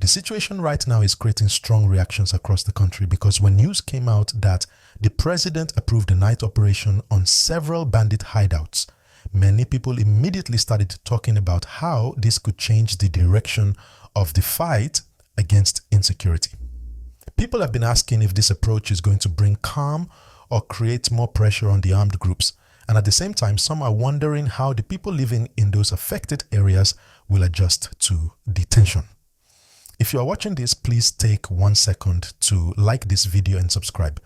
The situation right now is creating strong reactions across the country because when news came out that the president approved a night operation on several bandit hideouts, many people immediately started talking about how this could change the direction of the fight against insecurity. People have been asking if this approach is going to bring calm or create more pressure on the armed groups. And at the same time, some are wondering how the people living in those affected areas will adjust to the tension. If you are watching this, please take 1 second to like this video and subscribe,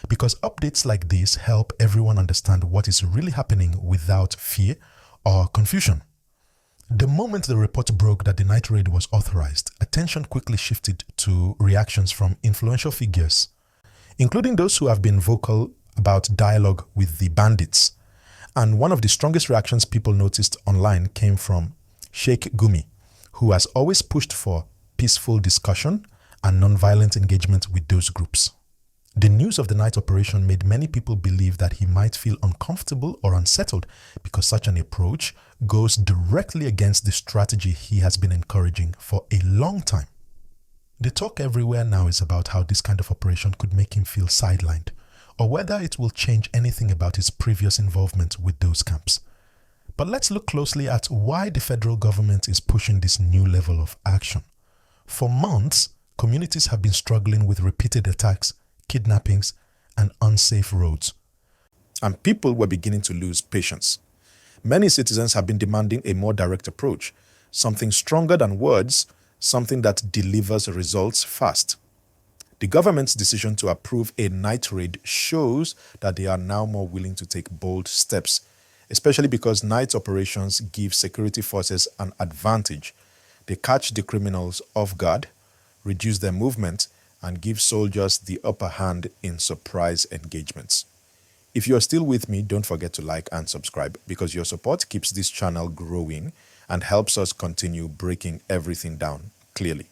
because updates like this help everyone understand what is really happening without fear or confusion. The moment the report broke that the night raid was authorized, attention quickly shifted to reactions from influential figures, including those who have been vocal about dialogue with the bandits. And one of the strongest reactions people noticed online came from Sheikh Gumi, who has always pushed for peaceful discussion and non-violent engagement with those groups. The news of the night operation made many people believe that he might feel uncomfortable or unsettled because such an approach goes directly against the strategy he has been encouraging for a long time. The talk everywhere now is about how this kind of operation could make him feel sidelined, or whether it will change anything about his previous involvement with those camps. But let's look closely at why the federal government is pushing this new level of action. For months, communities have been struggling with repeated attacks, kidnappings, and unsafe roads. And people were beginning to lose patience. Many citizens have been demanding a more direct approach, something stronger than words, something that delivers results fast. The government's decision to approve a night raid shows that they are now more willing to take bold steps, especially because night operations give security forces an advantage. They catch the criminals off guard, reduce their movement, and give soldiers the upper hand in surprise engagements. If you are still with me, don't forget to like and subscribe, because your support keeps this channel growing and helps us continue breaking everything down clearly.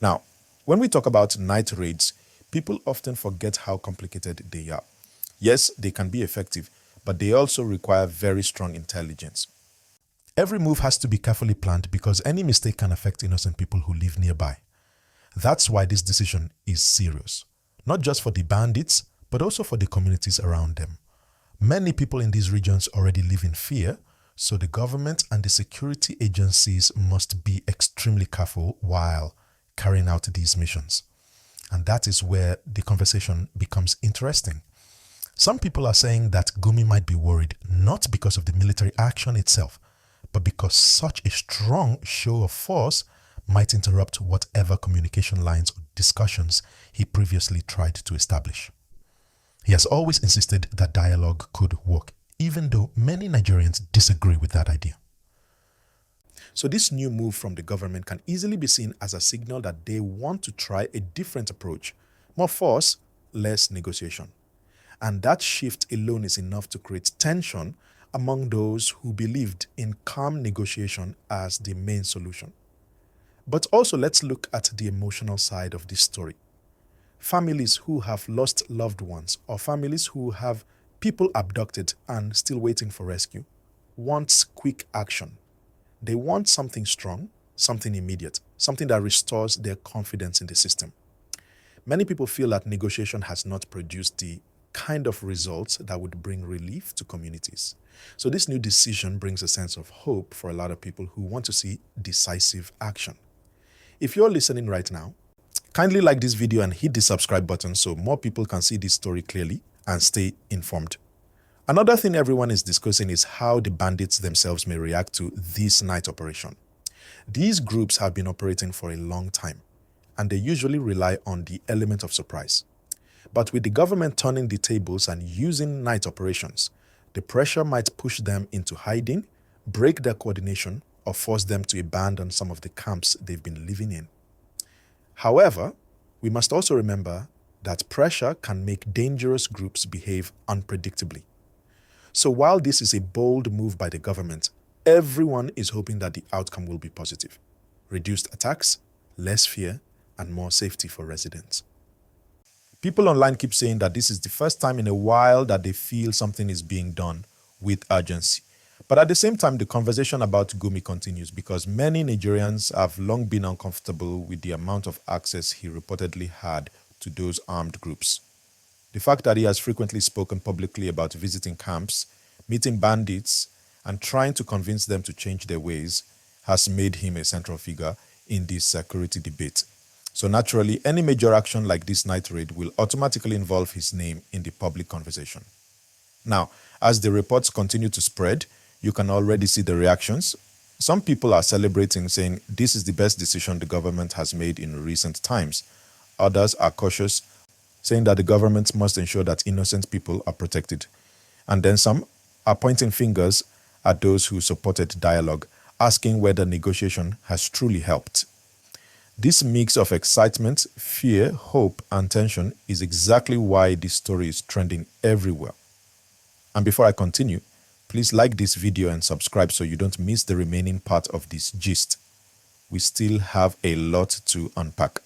Now, when we talk about night raids, people often forget how complicated they are. Yes, they can be effective, but they also require very strong intelligence. Every move has to be carefully planned because any mistake can affect innocent people who live nearby. That's why this decision is serious, not just for the bandits, but also for the communities around them. Many people in these regions already live in fear, so the government and the security agencies must be extremely careful while carrying out these missions. And that is where the conversation becomes interesting. Some people are saying that Gumi might be worried not because of the military action itself, but because such a strong show of force might interrupt whatever communication lines or discussions he previously tried to establish. He has always insisted that dialogue could work, even though many Nigerians disagree with that idea. So this new move from the government can easily be seen as a signal that they want to try a different approach, more force, less negotiation. And that shift alone is enough to create tension among those who believed in calm negotiation as the main solution. But also let's look at the emotional side of this story. Families who have lost loved ones, or families who have people abducted and still waiting for rescue, want quick action. They want something strong, something immediate, something that restores their confidence in the system. Many people feel that negotiation has not produced the kind of results that would bring relief to communities. So this new decision brings a sense of hope for a lot of people who want to see decisive action. If you're listening right now, kindly like this video and hit the subscribe button so more people can see this story clearly and stay informed. Another thing everyone is discussing is how the bandits themselves may react to this night operation. These groups have been operating for a long time, and they usually rely on the element of surprise. But with the government turning the tables and using night operations, the pressure might push them into hiding, break their coordination, or force them to abandon some of the camps they've been living in. However, we must also remember that pressure can make dangerous groups behave unpredictably. So while this is a bold move by the government, everyone is hoping that the outcome will be positive. Reduced attacks, less fear, and more safety for residents. People online keep saying that this is the first time in a while that they feel something is being done with urgency. But at the same time, the conversation about Gumi continues because many Nigerians have long been uncomfortable with the amount of access he reportedly had to those armed groups. The fact that he has frequently spoken publicly about visiting camps, meeting bandits, and trying to convince them to change their ways has made him a central figure in this security debate. So naturally, any major action like this night raid will automatically involve his name in the public conversation. Now, as the reports continue to spread, you can already see the reactions. Some people are celebrating, saying this is the best decision the government has made in recent times. Others are cautious, saying that the government must ensure that innocent people are protected. And then some are pointing fingers at those who supported dialogue, asking whether negotiation has truly helped. This mix of excitement, fear, hope, and tension is exactly why this story is trending everywhere. And before I continue, please like this video and subscribe so you don't miss the remaining part of this gist. We still have a lot to unpack.